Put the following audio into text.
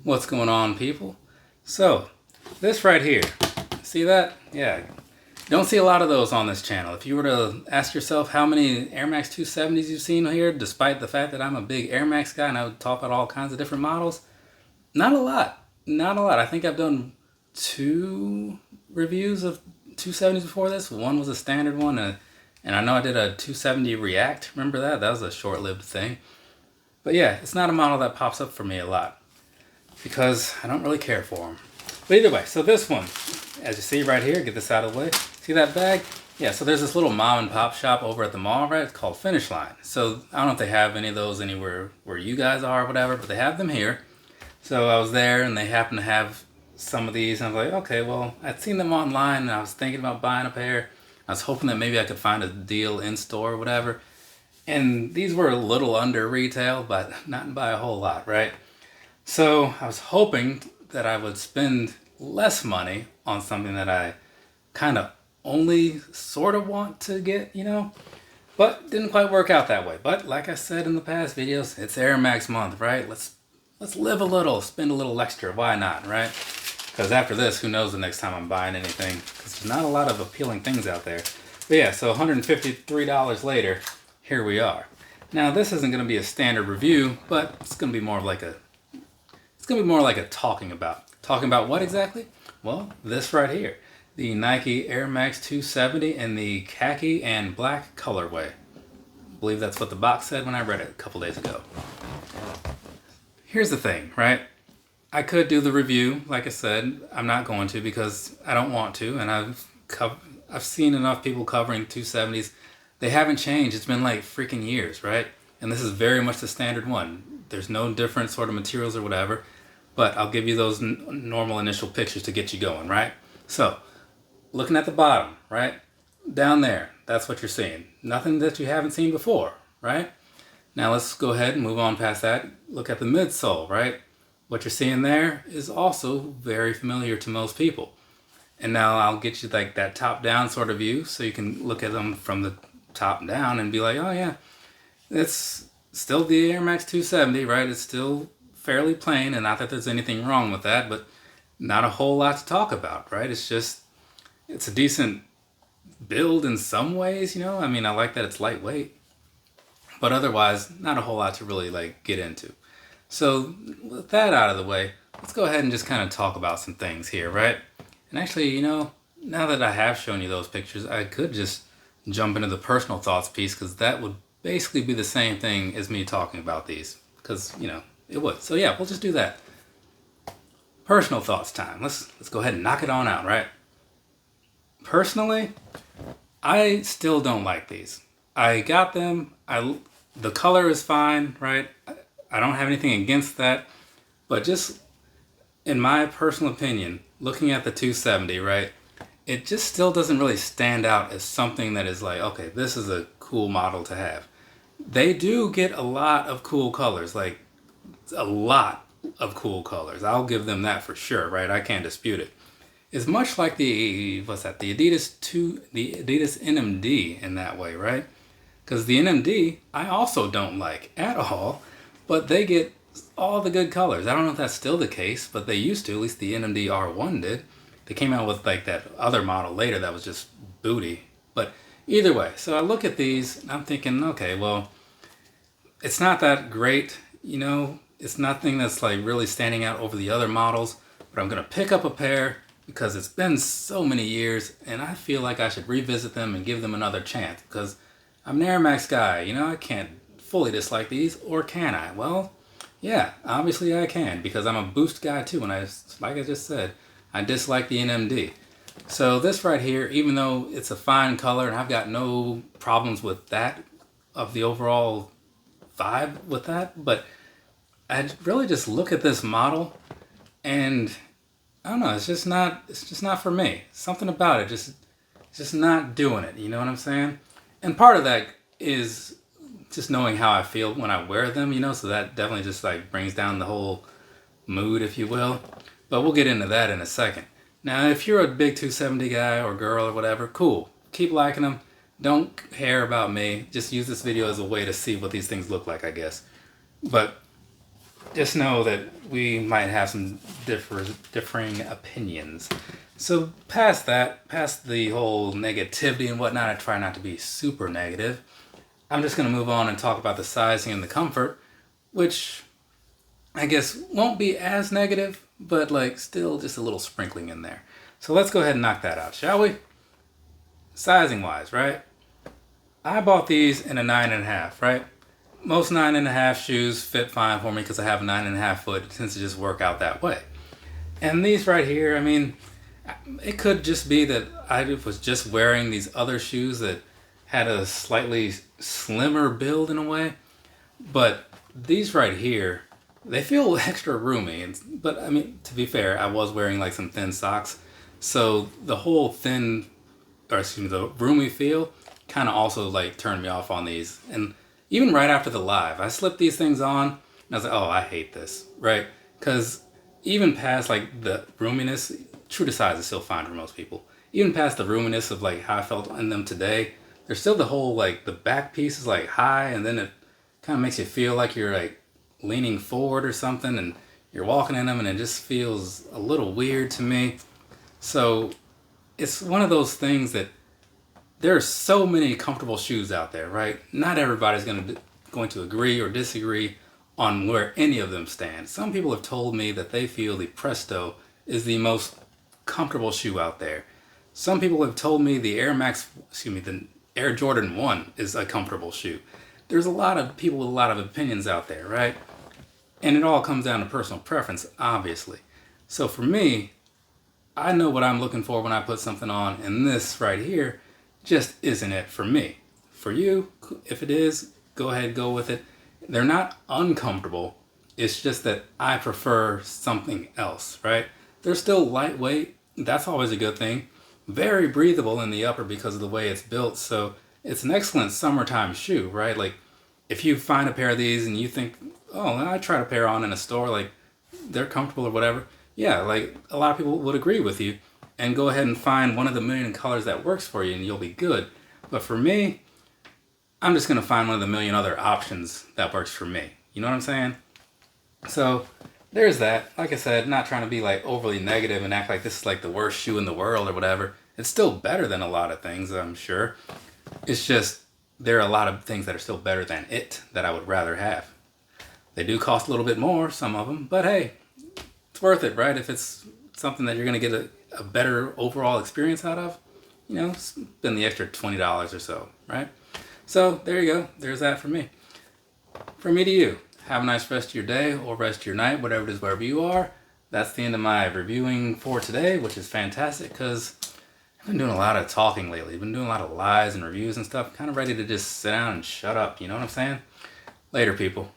What's going on, people? So, this right here, see that? Yeah, don't see a lot of those on this channel. If you were to ask yourself how many Air Max 270s you've seen here, despite the fact that I'm a big Air Max guy and I would talk about all kinds of different models, not a lot. Not a lot. I think I've done 2 reviews of 270s before this. One was a standard one, and I know I did a 270 React. Remember that? That was a short-lived thing. But yeah, it's not a model that pops up for me a lot, because I don't really care for them. But either way, so this one, as you see right here, get this out of the way. See that bag? Yeah, so there's this little mom and pop shop over at the mall, right? It's called Finish Line. So I don't know if they have any of those anywhere where you guys are or whatever, but they have them here. So I was there and they happened to have some of these, and I was like, okay, well, I'd seen them online and I was thinking about buying a pair. I was hoping that maybe I could find a deal in store or whatever. And these were a little under retail, but not by a whole lot, right? So I was hoping that I would spend less money on something that I kind of only sort of want to get, you know? But didn't quite work out that way. But like I said in the past videos, it's Air Max month, right? Let's live a little, spend a little extra. Why not, right? Because after this, who knows the next time I'm buying anything? Because there's not a lot of appealing things out there. But yeah, so $153 later, here we are. Now this isn't going to be a standard review, but it's going to be more like a talking about. Talking about what exactly? Well, this right here. The Nike Air Max 270 in the khaki and black colorway. I believe that's what the box said when I read it a couple days ago. Here's the thing, right? I could do the review, like I said. I'm not going to because I don't want to, and I've seen enough people covering 270s. They haven't changed. It's been like freaking years, right? And this is very much the standard one. There's no different sort of materials or whatever, but I'll give you those normal initial pictures to get you going, right? So, looking at the bottom, right? Down there, that's what you're seeing. Nothing that you haven't seen before, right? Now let's go ahead and move on past that. Look at the midsole, right? What you're seeing there is also very familiar to most people. And now I'll get you like that top-down sort of view so you can look at them from the top down and be like, oh yeah, it's still the Air Max 270, right? It's still fairly plain, and not that there's anything wrong with that, but not a whole lot to talk about, right? It's a decent build in some ways, you know? I mean, I like that it's lightweight, but otherwise, not a whole lot to really like get into. So with that out of the way, let's go ahead and just kind of talk about some things here, right? And actually, you know, now that I have shown you those pictures, I could just jump into the personal thoughts piece, because that would basically be the same thing as me talking about these, because, you know, it would. So yeah, we'll just do that. Personal thoughts time. Let's go ahead and knock it on out, right? Personally, I still don't like these. I got them. The color is fine, right? I don't have anything against that, but just in my personal opinion, looking at the 270, right, it just still doesn't really stand out as something that is like, okay, this is a cool model to have. They do get a lot of cool colors, like a lot of cool colors. I'll give them that for sure, right? I can't dispute it. It's much like the Adidas NMD in that way, right? Because the NMD, I also don't like at all, but they get all the good colors. I don't know if that's still the case, but they used to, at least the NMD R1 did. They came out with like that other model later that was just booty. But either way, so I look at these and I'm thinking, okay, well, it's not that great, you know, it's nothing that's like really standing out over the other models, but I'm gonna pick up a pair because it's been so many years and I feel like I should revisit them and give them another chance, because I'm an Air Max guy, you know, I can't fully dislike these, or can I? Well, yeah, obviously I can, because I'm a Boost guy too, and like I just said, I dislike the NMD. So this right here, even though it's a fine color and I've got no problems with that, of the overall vibe with that, but I really just look at this model and I don't know, it's just not for me. Something about it just not doing it, you know what I'm saying? And part of that is just knowing how I feel when I wear them, you know, so that definitely just like brings down the whole mood, if you will. But we'll get into that in a second. Now, if you're a big 270 guy or girl or whatever, cool. Keep liking them. Don't care about me. Just use this video as a way to see what these things look like, I guess. But just know that we might have some differing opinions. So past that, past the whole negativity and whatnot, I try not to be super negative. I'm just going to move on and talk about the sizing and the comfort, which I guess won't be as negative, but like still just a little sprinkling in there. So let's go ahead and knock that out, shall we? Sizing wise, right? I bought these in a 9.5, right? Most 9.5 shoes fit fine for me because I have a 9.5 foot. It tends to just work out that way. And these right here, I mean, it could just be that I was just wearing these other shoes that had a slightly slimmer build in a way. But these right here, they feel extra roomy. But I mean, to be fair, I was wearing like some thin socks. So the whole thin, or excuse me, the roomy feel kind of also like turned me off on these. And even right after the live, I slipped these things on and I was like, oh, I hate this, right? Because even past like the roominess, true to size is still fine for most people. Even past the roominess of like how I felt in them today, there's still the whole like the back piece is like high, and then it kind of makes you feel like you're like leaning forward or something, and you're walking in them, and it just feels a little weird to me. So it's one of those things that there are so many comfortable shoes out there, right? Not everybody's going to agree or disagree on where any of them stand. Some people have told me that they feel the Presto is the most comfortable shoe out there. Some people have told me the the Air Jordan 1 is a comfortable shoe. There's a lot of people with a lot of opinions out there, right? And it all comes down to personal preference, obviously. So for me, I know what I'm looking for when I put something on, and this right here just isn't it for me. For you, if it is, go ahead, go with it. They're not uncomfortable. It's just that I prefer something else, right? They're still lightweight. That's always a good thing. Very breathable in the upper because of the way it's built. So it's an excellent summertime shoe, right? Like if you find a pair of these and you think, oh, I tried a pair on in a store, like they're comfortable or whatever. Yeah, like a lot of people would agree with you, and go ahead and find one of the million colors that works for you and you'll be good. But for me, I'm just going to find one of the million other options that works for me. You know what I'm saying? So there's that. Like I said, not trying to be like overly negative and act like this is like the worst shoe in the world or whatever. It's still better than a lot of things, I'm sure. It's just there are a lot of things that are still better than it that I would rather have. They do cost a little bit more, some of them, but hey, it's worth it, right? If it's something that you're going to get a better overall experience out of, you know, spend the extra $20 or so, right? So there you go. There's that for me. From me to you. Have a nice rest of your day or rest of your night, whatever it is, wherever you are. That's the end of my reviewing for today, which is fantastic because I've been doing a lot of talking lately. I've been doing a lot of lies and reviews and stuff. Kind of ready to just sit down and shut up. You know what I'm saying? Later, people.